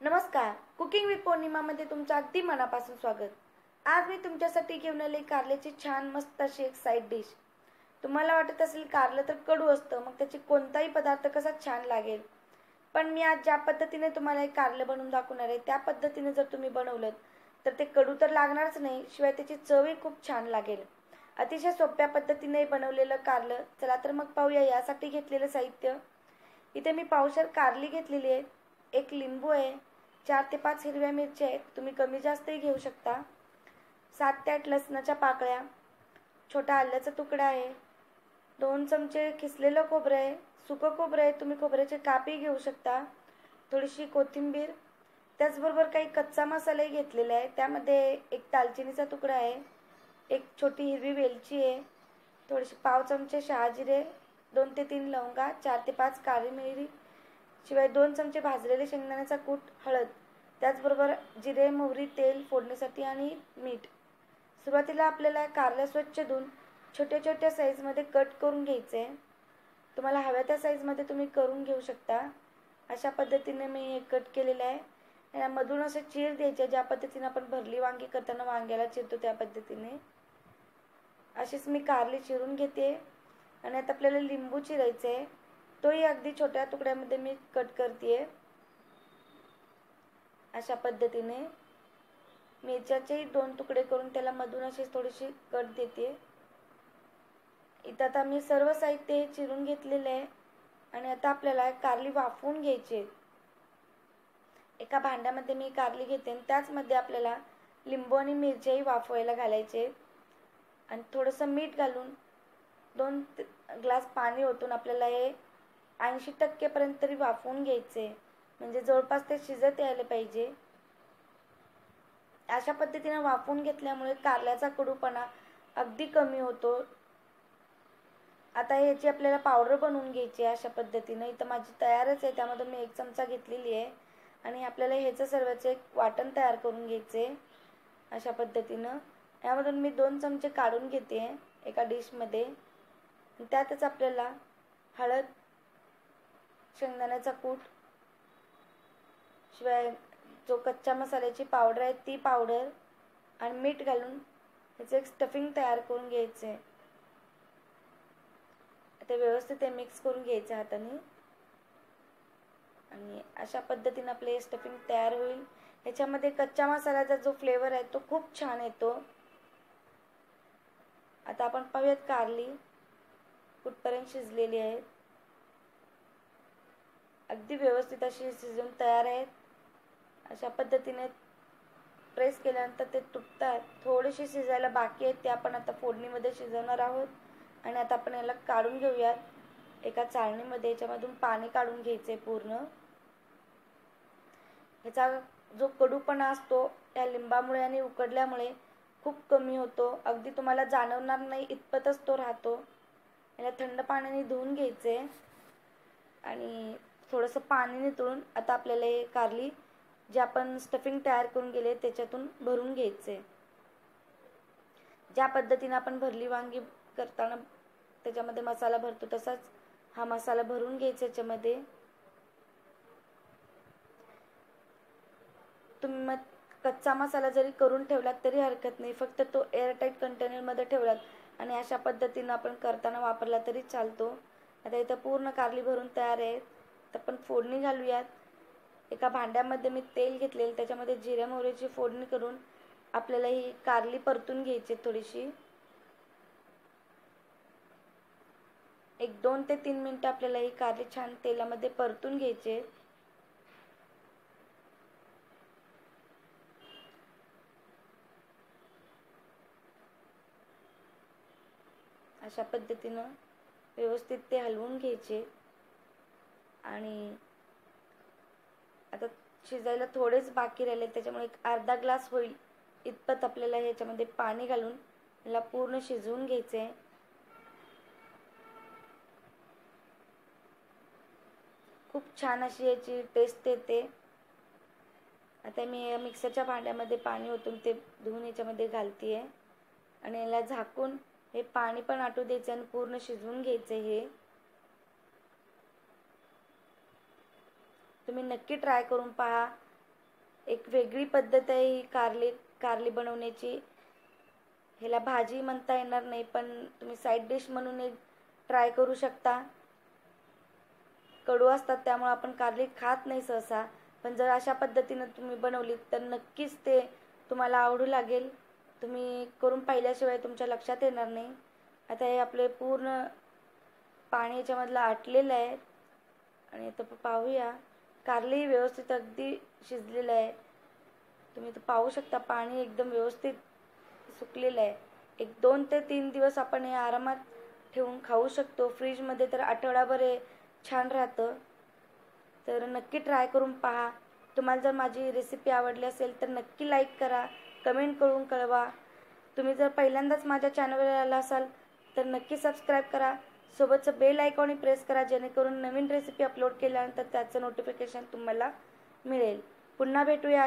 नमस्कार. Cooking with पौर्णिमामध्ये तुमचं अगदी मनापासून स्वागत. आज मी तुमच्यासाठी घेऊन आले कारल्याची छान मस्त अशी एक साईड डिश. तुम्हाला वाटत असेल कारलं तर कडू असतं, मग त्याची कोणताही पदार्थ कसा छान लागेल. पण मी आज ज्या पद्धतीने तुम्हाला एक कारलं बनवून दाखवणार आहे, त्या पद्धतीने जर तुम्ही बनवलं तर ते कडू तर लागणारच नाही, शिवाय त्याची चवही खूप छान लागेल. अतिशय सोप्या पद्धतीने बनवलेलं कारलं. चला तर मग पाहूया. यासाठी घेतलेलं साहित्य. इथे मी पावशेर कारली घेतलेली आहे, एक लिंबू आहे, 4 ते 5 हिरव्या मिरच्या आहेत, तुम्ही कमी जास्तही घेऊ शकता, 7 ते 8 लसणाच्या पाकळ्या, छोटा आल्याचा तुकडा आहे, 2 चमचे किसलेलं खोबरं आहे, सुकं खोबरं आहे, तुम्ही खोबऱ्याचे कापही घेऊ शकता, थोडीशी कोथिंबीर, त्याचबरोबर काही कच्चा मसालाही घेतलेला आहे. त्यामध्ये एक दालचिनीचा तुकडा आहे, एक छोटी हिरवी वेलची आहे, थोडीशी पाव चमचे शहाजिरे, 2 ते 3 लवंगा, 4 ते 5 काळी मिरी, शिवाय 2 चमचे भाजलेले शेंगदाण्याचा कूट, हळद, त्याचबरोबर जिरे, मोहरी, तेल फोडणीसाठी आणि मीठ. सुरुवातीला आपल्याला कारलं स्वच्छ धुवून छोट्या छोट्या साईजमध्ये कट करून घ्यायचे. तुम्हाला हव्या त्या साईजमध्ये तुम्ही करून घेऊ शकता. अशा पद्धतीने मी हे कट केलेलं आहे. यामधून असे चीर द्यायचे, ज्या पद्धतीने आपण भरली वांगी करताना वांग्याला चिरतो त्या पद्धतीने. अशीच मी कारली चिरून घेते. आणि आता आपल्याला लिंबू चिरायचं आहे, तोही अगदी छोट्या तुकड्यामध्ये मी कट करते. अशा पद्धतीने मिरच्याचे 2 तुकडे करून त्याला मधून अशी थोडीशी कट देते. इथं आता मी सर्व साहित्य चिरून घेतलेले आहे. आणि आता आपल्याला कारली वाफवून घ्यायची. एका भांड्यामध्ये मी कारली घेते आणि त्याचमध्ये आपल्याला लिंबू आणि मिरच्याही वाफवायला घालायचे. आणि थोडंसं मीठ घालून 2 ग्लास पाणी ओतून आपल्याला हे 80% पर्यंत तरी वाफवून घ्यायचे, म्हणजे जवळपास ते शिजत यायला पाहिजे. अशा पद्धतीने वाफवून घेतल्यामुळे कारल्याचा कडूपणा अगदी कमी होतो. आता ह्याची आपल्याला पावडर बनवून घ्यायची आहे. अशा पद्धतीने इथं माझी तयारच आहे, त्यामध्ये मी 1 चमचा घेतलेली आहे. आणि आपल्याला ह्याचं सर्वचं एक वाटण तयार करून घ्यायचे. अशा पद्धतीनं यामधून मी 2 चमचे काढून घेते एका डिशमध्ये. त्यातच आपल्याला हळद, शेंगदाण्याचा कूट, शिवाय जो कच्च्या मसाल्याची पावडर आहे ती पावडर आणि मीठ घालून याचं एक स्टफिंग तयार करून घ्यायचं आहे. ते व्यवस्थित ते मिक्स करून घ्यायचं हाताने. आणि अशा पद्धतीने आपले स्टफिंग तयार होईल. ह्याच्यामध्ये कच्च्या मसाल्याचा जो फ्लेवर आहे तो खूप छान येतो. आता आपण पाहूयात कारली कुठपर्यंत शिजलेली आहे. अगदी व्यवस्थित अशी शिजून तयार आहेत. अशा पद्धतीने प्रेस केल्यानंतर ते तुटतात. थोडेसे शिजायला बाकी आहेत, ते आपण आता फोडणीमध्ये शिजवणार आहोत. आणि आता आपण याला काढून घेऊयात एका चाळणीमध्ये. याच्यामधून पाणी काढून घ्यायचे पूर्ण. ह्याचा जो कडूपणा असतो या लिंबामुळे आणि उकडल्यामुळे खूप कमी होतो. अगदी तुम्हाला जाणवणार नाही इतपतच तो राहतो. याला थंड पाण्याने धुवून घ्यायचे आणि थोडंसं पाणी नितळून आता आपल्याला हे कारली जे आपण स्टफिंग तयार करून गेले त्याच्यातून भरून घ्यायचे. ज्या पद्धतीने आपण भरली वांगी करताना त्याच्यामध्ये मसाला भरतो तसाच हा मसाला भरून घ्यायचा याच्यामध्ये. तुम्ही मग कच्चा मसाला जरी करून ठेवलात तरी हरकत नाही, फक्त तो एअरटाईट कंटेनरमध्ये ठेवलात आणि अशा पद्धतीनं आपण करताना वापरला तरी चालतो. आता इथं पूर्ण कारली भरून तयार आहे. तर आपण फोडणी घालूयात. एका भांड्यामध्ये मी तेल घेतलेलं, त्याच्यामध्ये जिऱ्या मोहरीची फोडणी करून आपल्याला ही कारली परतून घ्यायची थोडीशी. 2 ते 3 मिनिटं आपल्याला ही कारली छान तेलामध्ये परतून घ्यायची. अशा पद्धतीनं व्यवस्थित ते हलवून घ्यायचे. आणि आता शिजायला थोडेच बाकी राहिले, त्याच्यामुळे एक अर्धा ग्लास होईल इतपत आपल्याला ह्याच्यामध्ये पाणी घालून याला पूर्ण शिजवून घ्यायचे. खूप छान अशी याची टेस्ट येते. आता मी मिक्सरच्या भांड्यामध्ये पाणी ओतून ते धुवून याच्यामध्ये घालते आणि याला झाकून हे पाणी पण आटू द्यायचं आणि पूर्ण शिजवून घ्यायचं. हे तुम्ही नक्की ट्राय करून पहा. एक वेगळी पद्धत आहे ही कारली बनवण्याची. ह्याला भाजी म्हणता येणार नाही, पण तुम्ही साईड डिश म्हणून एक ट्राय करू शकता. कडू असतात त्यामुळे आपण कारली खात नाही सहसा, पण जर अशा पद्धतीनं तुम्ही बनवली तर नक्कीच ते तुम्हाला आवडू लागेल. तुम्ही करून पाहिल्याशिवाय तुमच्या लक्षात येणार नाही. आता हे आपले पूर्ण पाणी याच्यामधलं आटलेलं आहे आणि आता पाहूया. कारली व्यवस्थित अगदी शिजलेलं आहे. तुम्ही तर पाहू शकता पाणी एकदम व्यवस्थित सुकलेलं आहे. एक 2 ते 3 दिवस आपण हे आरामात ठेवून खाऊ शकतो. फ्रीजमध्ये तर आठवडाभर हे छान राहतं. तर नक्की ट्राय करून पहा. तुम्हाला जर माझी रेसिपी आवडली असेल तर नक्की लाईक करा, कमेंट करून कळवा. तुम्ही जर पहिल्यांदाच माझ्या चॅनलवर आला असाल तर नक्की सबस्क्राईब करा. सोबतचं बेल आयकॉन प्रेस करा, जेणेकरून नवीन रेसिपी अपलोड केल्यानंतर त्याचं नोटिफिकेशन तुम्हाला मिळेल. पुन्हा भेटूया